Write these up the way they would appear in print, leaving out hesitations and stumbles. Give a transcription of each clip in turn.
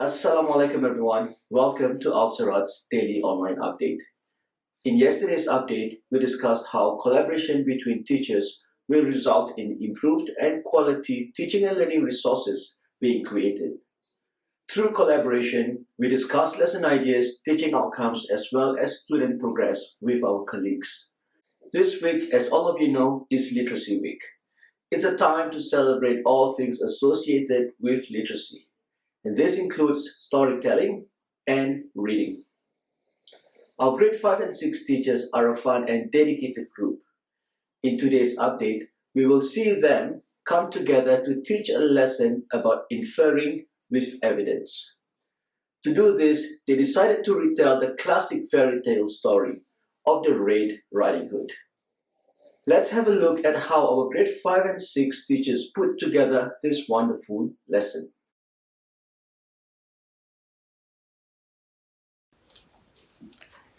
Assalamu alaikum everyone. Welcome to Al Siraat's daily online update. In yesterday's update, we discussed how collaboration between teachers will result in improved and quality teaching and learning resources being created. Through collaboration, we discussed lesson ideas, teaching outcomes, as well as student progress with our colleagues. This week, as all of you know, is Literacy Week. It's a time to celebrate all things associated with literacy. And this includes storytelling and reading. Our grade 5 and 6 teachers are a fun and dedicated group. In today's update, we will see them come together to teach a lesson about inferring with evidence. To do this, they decided to retell the classic fairy tale story of the Red Riding Hood. Let's have a look at how our grade 5 and 6 teachers put together this wonderful lesson.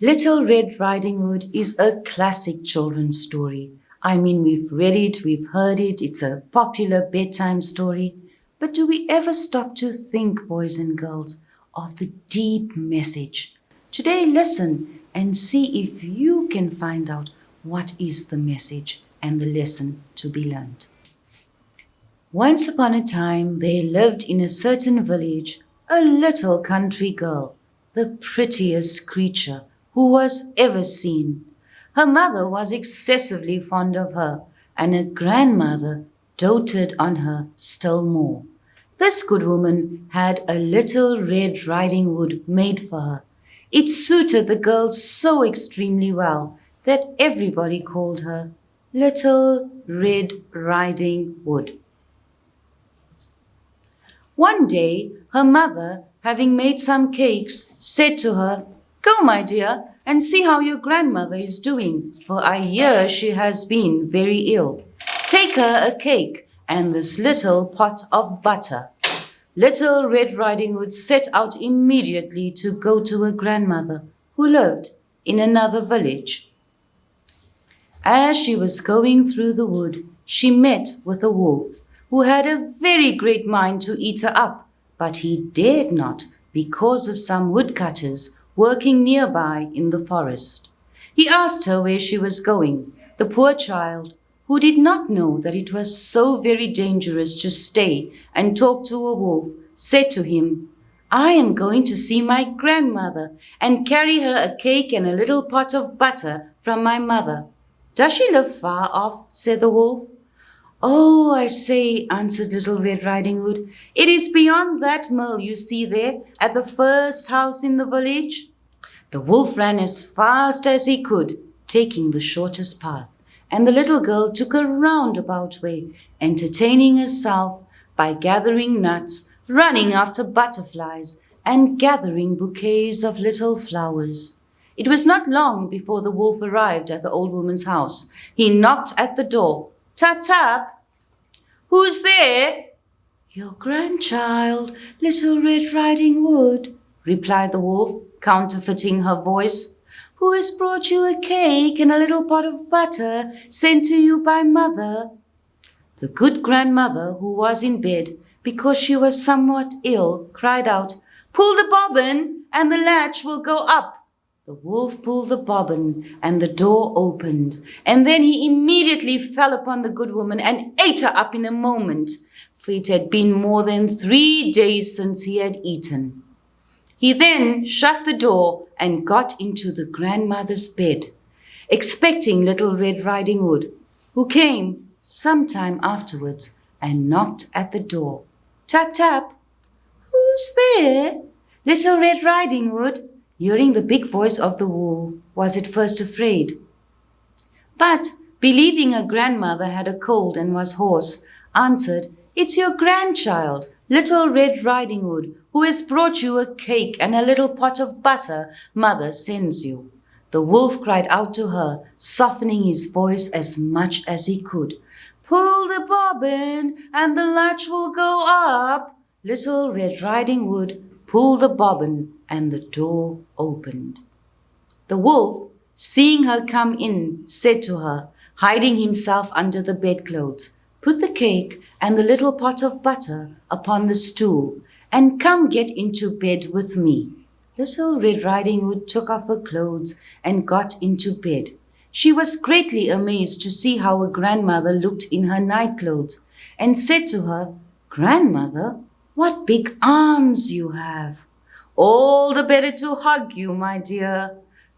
Little Red Riding Hood is a classic children's story. I mean, we've read it, we've heard it, it's a popular bedtime story. But do we ever stop to think, boys and girls, of the deep message? Today, listen and see if you can find out what is the message and the lesson to be learned. Once upon a time, there lived in a certain village a little country girl, the prettiest creature who was ever seen. Her mother was excessively fond of her, and her grandmother doted on her still more. This good woman had a little Red Riding Hood made for her. It suited the girl so extremely well that everybody called her Little Red Riding Hood. One day, her mother, having made some cakes, said to her, "Go, my dear, and see how your grandmother is doing, for I hear she has been very ill. Take her a cake and this little pot of butter." Little Red Riding Hood set out immediately to go to her grandmother, who lived in another village. As she was going through the wood, she met with a wolf, who had a very great mind to eat her up, but he dared not because of some woodcutters working nearby in the forest. He asked her where she was going. The poor child, who did not know that it was so very dangerous to stay and talk to a wolf, said to him, "I am going to see my grandmother and carry her a cake and a little pot of butter from my mother." "Does she live far off?" said the wolf. "Oh, I say," answered Little Red Riding Hood, "it is beyond that mill you see there, at the first house in the village." The wolf ran as fast as he could, taking the shortest path, and the little girl took a roundabout way, entertaining herself by gathering nuts, running after butterflies, and gathering bouquets of little flowers. It was not long before the wolf arrived at the old woman's house. He knocked at the door. "Tap, tap. Who's there?" "Your grandchild, Little Red Riding Hood," replied the wolf, counterfeiting her voice. "Who has brought you a cake and a little pot of butter sent to you by mother." The good grandmother, who was in bed because she was somewhat ill, cried out, "Pull the bobbin and the latch will go up." The wolf pulled the bobbin and the door opened, and then he immediately fell upon the good woman and ate her up in a moment, for it had been more than 3 days since he had eaten. He then shut the door and got into the grandmother's bed, expecting Little Red Riding Hood, who came some time afterwards and knocked at the door. Tap, tap. "Who's there?" Little Red Riding Hood, hearing the big voice of the wolf, was at first afraid. But, believing her grandmother had a cold and was hoarse, answered, "It's your grandchild, Little Red Riding Hood, who has brought you a cake and a little pot of butter mother sends you." The wolf cried out to her, softening his voice as much as he could, "Pull the bobbin and the latch will go up." Little Red Riding Hood pulled the bobbin and the door opened. The wolf, seeing her come in, said to her, hiding himself under the bedclothes, "Put the cake and the little pot of butter upon the stool, and come get into bed with me." Little Red Riding Hood took off her clothes and got into bed. She was greatly amazed to see how her grandmother looked in her night clothes, and said to her, "Grandmother, what big arms you have! All the better to hug you, my dear.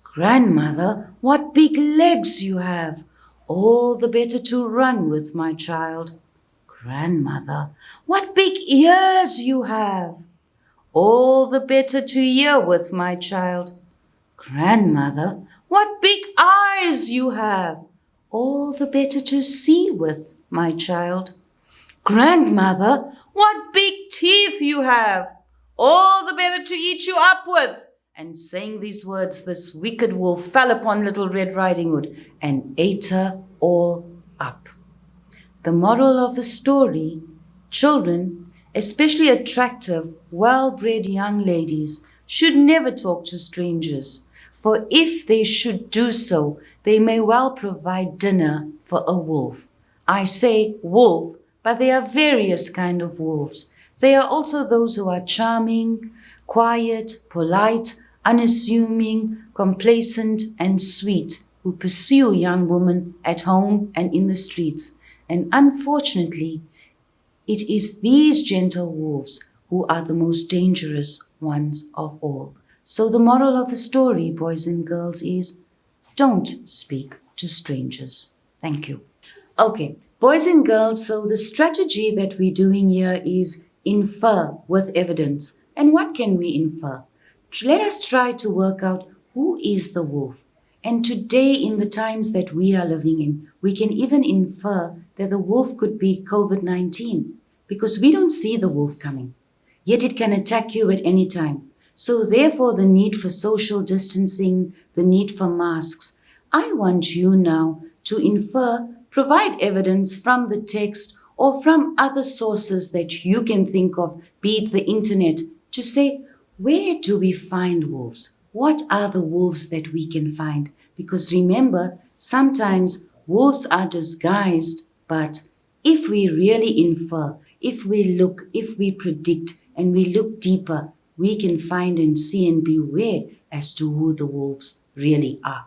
Grandmother, what big legs you have! All the better to run with, my child. Grandmother, what big ears you have! All the better to hear with, my child. Grandmother, what big eyes you have! All the better to see with, my child. Grandmother, what big teeth you have! All the better to eat you up with." And saying these words, this wicked wolf fell upon Little Red Riding Hood and ate her all up. The moral of the story: children, especially attractive, well-bred young ladies, should never talk to strangers, for if they should do so, they may well provide dinner for a wolf. I say wolf, but there are various kinds of wolves. There are also those who are charming, quiet, polite, unassuming, complacent, and sweet, who pursue young women at home and in the streets. And unfortunately, it is these gentle wolves who are the most dangerous ones of all. So the moral of the story, boys and girls, is don't speak to strangers. Thank you. Okay, boys and girls, so the strategy that we're doing here is infer with evidence. And what can we infer? Let us try to work out who is the wolf. And today, in the times that we are living in, we can even infer that the wolf could be COVID-19, because we don't see the wolf coming. Yet it can attack you at any time. So therefore, the need for social distancing, the need for masks. I want you now to infer, provide evidence from the text or from other sources that you can think of, be it the internet, to say, where do we find wolves? What are the wolves that we can find? Because remember, sometimes wolves are disguised, but if we really infer, if we look, if we predict, and we look deeper, we can find and see and be aware as to who the wolves really are.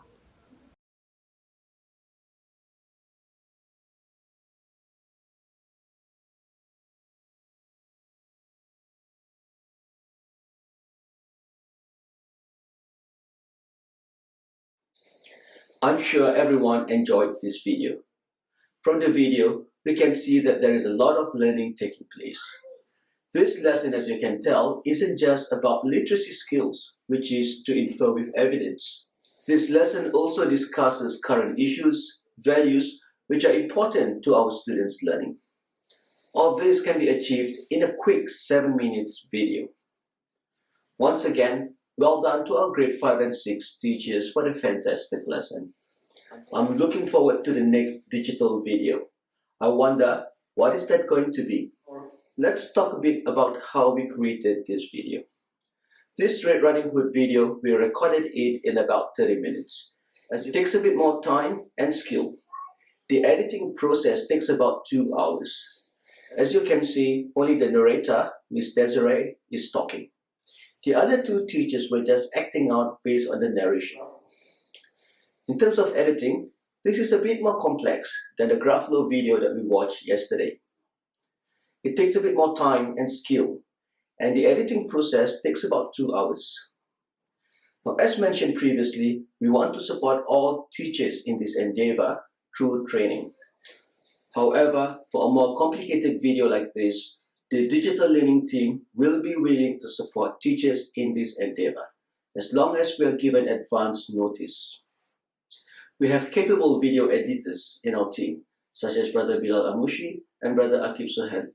I'm sure everyone enjoyed this video. From the video, we can see that there is a lot of learning taking place. This lesson, as you can tell, isn't just about literacy skills, which is to infer with evidence. This lesson also discusses current issues, values, which are important to our students' learning. All this can be achieved in a quick 7 minutes video. Once again, well done to our grade 5 and 6 teachers for the fantastic lesson. I'm looking forward to the next digital video. I wonder, what is that going to be? Let's talk a bit about how we created this video. This Red Riding Hood video, we recorded it in about 30 minutes. As it takes a bit more time and skill. The editing process takes about 2 hours. As you can see, only the narrator, Miss Desiree, is talking. The other 2 teachers were just acting out based on the narration. In terms of editing, this is a bit more complex than the Gruffalo video that we watched yesterday. It takes a bit more time and skill, and the editing process takes about 2 hours. Now, as mentioned previously, we want to support all teachers in this endeavor through training. However, for a more complicated video like this, the digital learning team will be willing to support teachers in this endeavor, as long as we are given advance notice. We have capable video editors in our team, such as Brother Bilal Amushi and Brother Akib Sohan.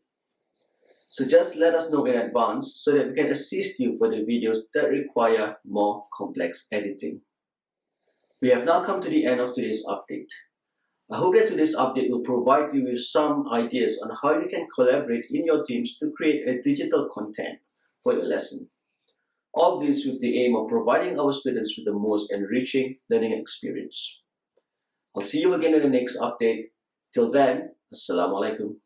So just let us know in advance so that we can assist you for the videos that require more complex editing. We have now come to the end of today's update. I hope that today's update will provide you with some ideas on how you can collaborate in your teams to create a digital content for your lesson. All this with the aim of providing our students with the most enriching learning experience. I'll see you again in the next update. Till then, Assalamu alaikum.